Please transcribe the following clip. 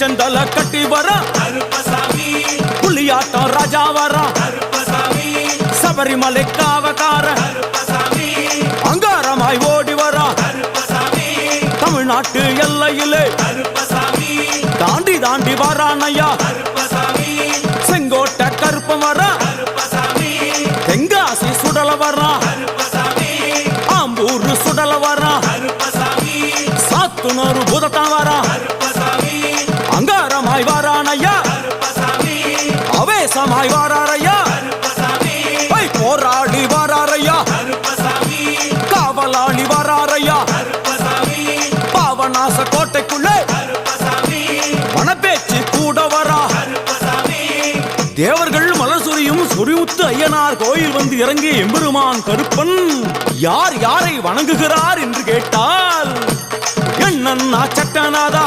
பூச்சந்தல கட்டி வர புலியாட்டம் ராஜா வர சபரிமலை காவக்கார அங்காரமாய் ஓடி வர தமிழ்நாட்டு எல்லையிலே தாண்டி தாண்டி வரானையா செங்கோட்டை கருப்பம் வர தெங்காசி சுடல வர ஆம்பூர் சுடல வர சாத்துனூர் புதத்தான் வர அங்காரமாய் வரானையா அவேசமாய் வராரையா போராடி வராரையா காவலாளி வராரையா பாவநாச கோட்டைக்குள்ளே வனப்பேச்சு கூட வரா தேவர்கள் மலர் சொரியும் சொரிமுத்து ஐயனார் கோயில் வந்து இறங்கிய எம்பெருமான் கருப்பன் யார் யாரை வணங்குகிறார் என்று கேட்டால் என்னன்னா சட்டநாதா